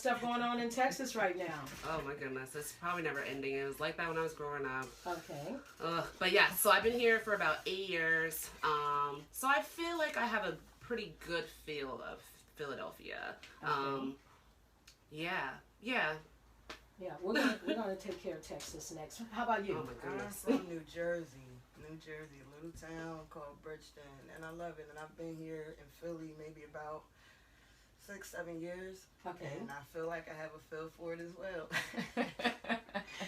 stuff going on in Texas right now. Oh my goodness, it's probably never ending. It was like that when I was growing up. Okay. But yeah, so I've been here for about 8 years. So I feel like I have a pretty good feel of Philadelphia. Okay. Yeah. Yeah, we're gonna take care of Texas next. How about you? Oh my goodness. I'm from New Jersey, a little town called Bridgeton, and I love it. And I've been here in Philly maybe about 6-7 years. Okay. And I feel like I have a feel for it as well.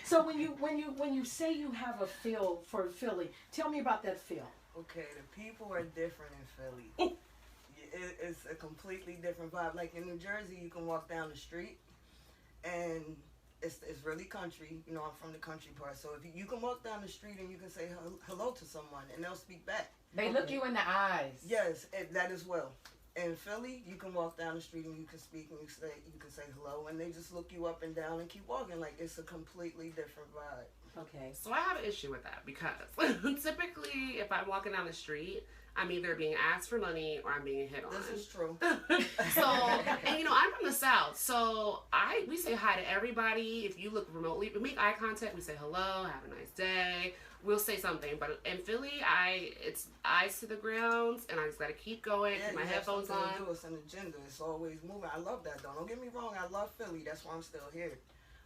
So when you say you have a feel for Philly, tell me about that feel. Okay, the people are different in Philly. It's a completely different vibe. Like in New Jersey, you can walk down the street, and it's really country. You know, I'm from the country part, so if you can walk down the street and you can say hello to someone, and they'll speak back. They look you in the eyes. Yes, that as well. In Philly, you can walk down the street and you can speak and you can say hello, and they just look you up and down and keep walking. Like it's a completely different vibe. Okay. So I have an issue with that because typically if I'm walking down the street, I'm either being asked for money or I'm being hit on. This is true. So, and you know, I'm from the South, so we say hi to everybody. If you look remotely, we make eye contact, we say hello, have a nice day. We'll say something, but in Philly, it's eyes to the ground, and I just gotta keep going, keep my headphones on. It's an agenda. It's always moving. I love that though. Don't get me wrong. I love Philly. That's why I'm still here.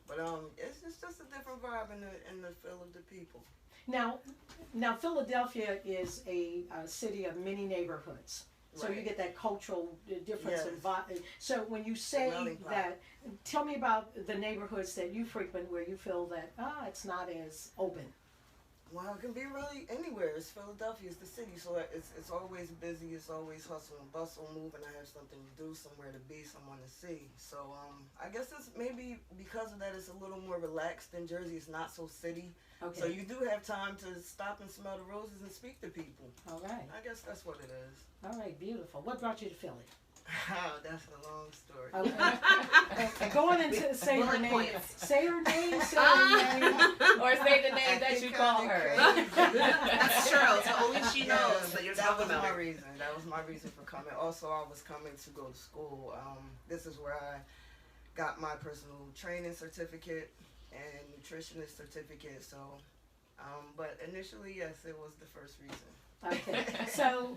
But it's just a different vibe in the feel of the people. Now Philadelphia is a city of many neighborhoods. So you get that cultural difference in vibe. So when you say that, tell me about the neighborhoods that you frequent where you feel that it's not as open. Well, it can be really anywhere. It's Philadelphia, it's the city, so it's always busy, it's always hustle and bustle, moving. I have something to do, somewhere to be, someone to see. So I guess it's maybe because of that, it's a little more relaxed than Jersey. It's not so city. Okay. So you do have time to stop and smell the roses and speak to people. All right. I guess that's what it is. All right, beautiful. What brought you to Philly? Oh, that's a long story. Okay. Go on and say her name. Say her name. Say her name. Or say the name that you call her. That's true. So only she knows that you're talking about. That was my reason. That was my reason for coming. Also, I was coming to go to school. This is where I got my personal training certificate and nutritionist certificate. So, but initially, yes, it was the first reason. Okay. So,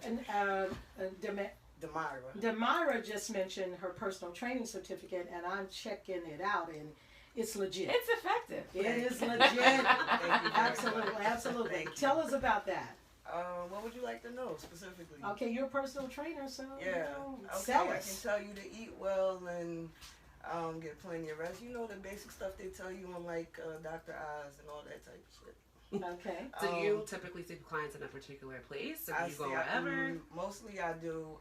Demira just mentioned her personal training certificate, and I'm checking it out, and it's legit. It's effective. It is legit. Absolutely. Tell us about that. What would you like to know specifically? Okay, you're a personal trainer, so sell us. I can tell you to eat well and get plenty of rest. You know the basic stuff they tell you on like Dr. Oz and all that type of shit. Okay. Do you typically see clients in a particular place, or do you go wherever? Mostly I do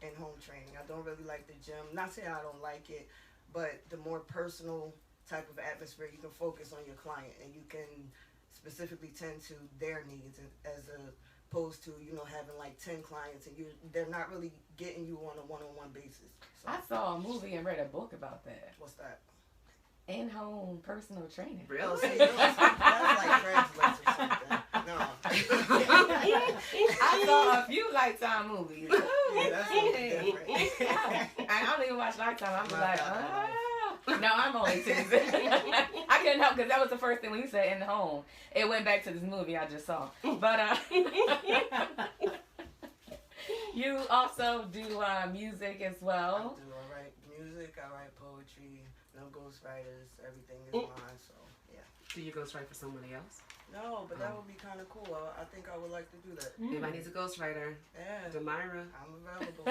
in-home training. I don't really like the gym. Not saying I don't like it, but the more personal type of atmosphere, you can focus on your client and you can specifically tend to their needs as opposed to, you know, having like 10 clients and they're not really getting you on a one-on-one basis. So. I saw a movie and read a book about that. What's that? In-home personal training. Really? That's like translates or something. No. I saw a few Lifetime movies. Yeah, that's different. I don't even watch Lifetime. I'm like, no, I'm only teasing. I couldn't help because that was the first thing when you said in-home. It went back to this movie I just saw. But you also do music as well. I do. I write music. I write poetry. No ghostwriters, everything is mine, so yeah. Do you ghostwrite for somebody else? No, but that would be kind of cool. I think I would like to do that. Anybody needs a ghostwriter? Yeah. Demira. I'm available.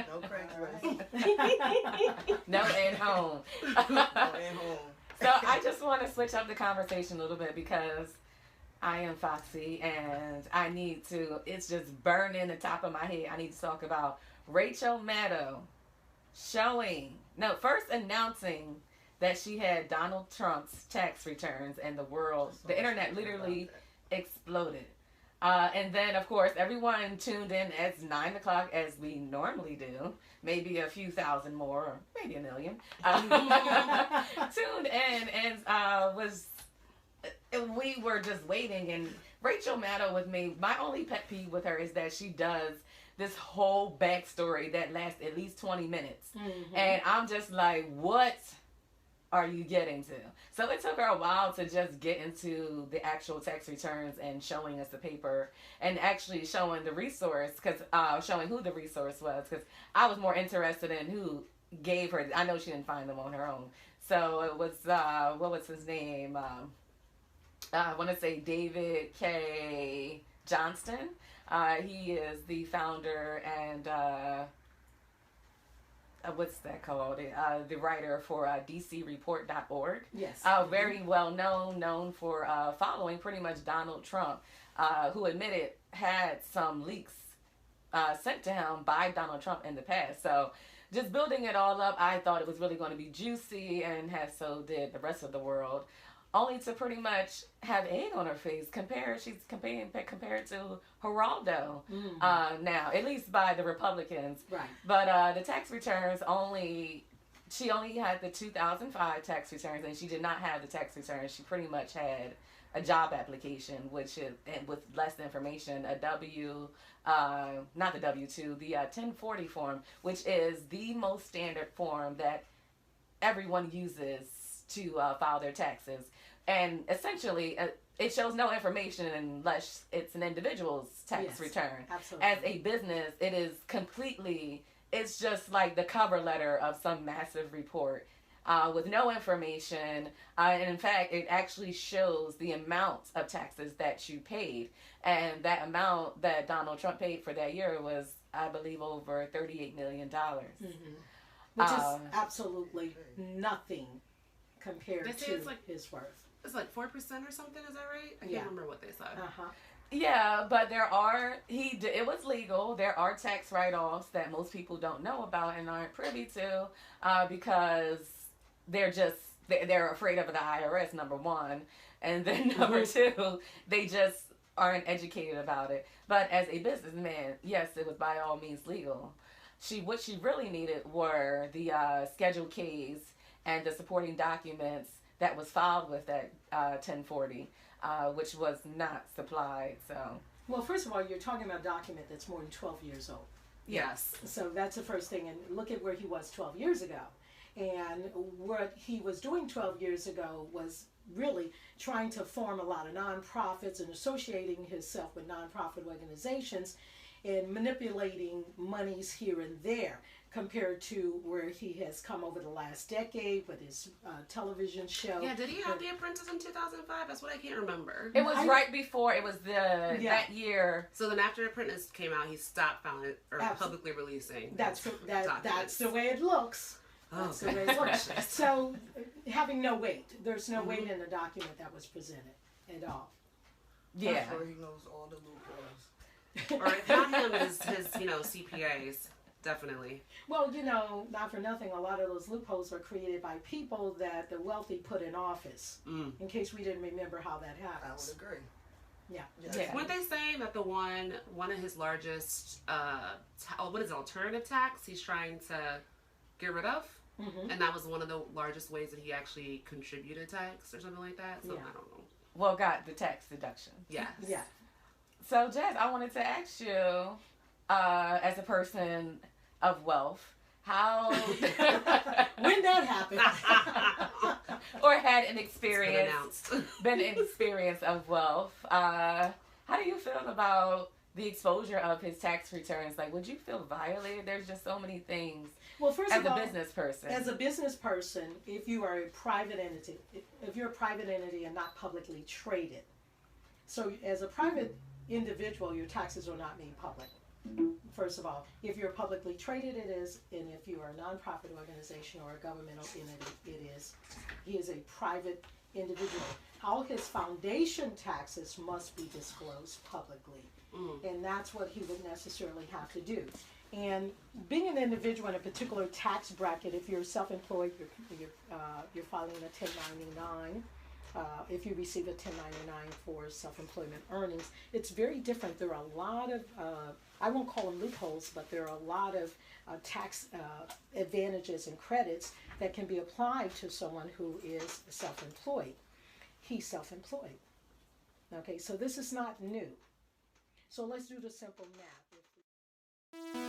No Craigslist. No in-home. No in-home. So I just want to switch up the conversation a little bit because I am Foxy and I need to, it's just burning the top of my head. I need to talk about Rachel Maddow first announcing that she had Donald Trump's tax returns and the internet literally exploded. And then, of course, everyone tuned in at 9 o'clock as we normally do. Maybe a few thousand more, or maybe a million. Tuned in and we were just waiting. And Rachel Maddow with me, my only pet peeve with her is that she does this whole backstory that lasts at least 20 minutes. Mm-hmm. And I'm just like, what are you getting to? So it took her a while to just get into the actual tax returns and showing us the paper and actually showing the resource, because showing who the resource was, because I was more interested in who gave her. I know she didn't find them on her own. So it was, what was his name? I want to say David K. Johnston. He is the founder and what's that called? The writer for DCReport.org. Yes. Very well known for following pretty much Donald Trump, who admitted had some leaks sent to him by Donald Trump in the past. So just building it all up, I thought it was really going to be juicy, and so did the rest of the world. Only to pretty much have egg on her face. She's compared to Geraldo now, at least by the Republicans. Right. But the tax returns she only had the 2005 tax returns, and she did not have the tax returns. She pretty much had a job application, which is, and with less information, not the W-2, the 1040 form, which is the most standard form that everyone uses to file their taxes. And essentially, it shows no information unless it's an individual's tax return. Absolutely. As a business, it is completely, it's just like the cover letter of some massive report with no information. And in fact, it actually shows the amount of taxes that you paid. And that amount that Donald Trump paid for that year was, I believe, over $38 million. Mm-hmm. Which is absolutely nothing compared to his worth. It's like 4% or something, is that right? I can't remember what they said. Uh-huh. Yeah, but it was legal. There are tax write-offs that most people don't know about and aren't privy to because they're afraid of the IRS, number one. And then number two, they just aren't educated about it. But as a businessman, yes, it was by all means legal. What she really needed were the Schedule Ks and the supporting documents that was filed with that 1040, which was not supplied. So, well, first of all, you're talking about a document that's more than 12 years old. Yes. So that's the first thing. And look at where he was 12 years ago. And what he was doing 12 years ago was really trying to form a lot of nonprofits and associating himself with nonprofit organizations and manipulating monies here and there, compared to where he has come over the last decade with his television show. Yeah, did he have The Apprentice in 2005? That's what I can't remember. It was right before, it was that year. So then after Apprentice came out, he stopped filing or publicly releasing. That's the way it looks. That's the way it looks. So having no weight. There's no weight in the document that was presented at all. Yeah. I'm sure he knows all the loopholes. Or if not him, his CPAs. Definitely. Well, not for nothing, a lot of those loopholes were created by people that the wealthy put in office. In case we didn't remember how that happens. I would agree. Yeah. Weren't they saying that one of his largest, alternative tax he's trying to get rid of? Mm-hmm. And that was one of the largest ways that he actually contributed tax or something like that? So I don't know. Well, got the tax deduction. Yes. Yeah. So, Jazz, I wanted to ask you, as a person of wealth, how when that happened or had an experience of wealth, how do you feel about the exposure of his tax returns? Like, would you feel violated? There's just so many things. Well, first as of all, a business person, if you are a private entity, and not publicly traded, so as a private individual, your taxes are not made public. First of all, if you're publicly traded, it is, and if you are a nonprofit organization or a governmental entity, it is. He is a private individual. All his foundation taxes must be disclosed publicly, and that's what he would necessarily have to do. And being an individual in a particular tax bracket, if you're self-employed, you're filing a 1099. If you receive a 1099 for self-employment earnings, it's very different. There are a lot of, I won't call them loopholes, but there are a lot of tax advantages and credits that can be applied to someone who is self-employed. He's self-employed. Okay, so this is not new. So let's do the simple math. it.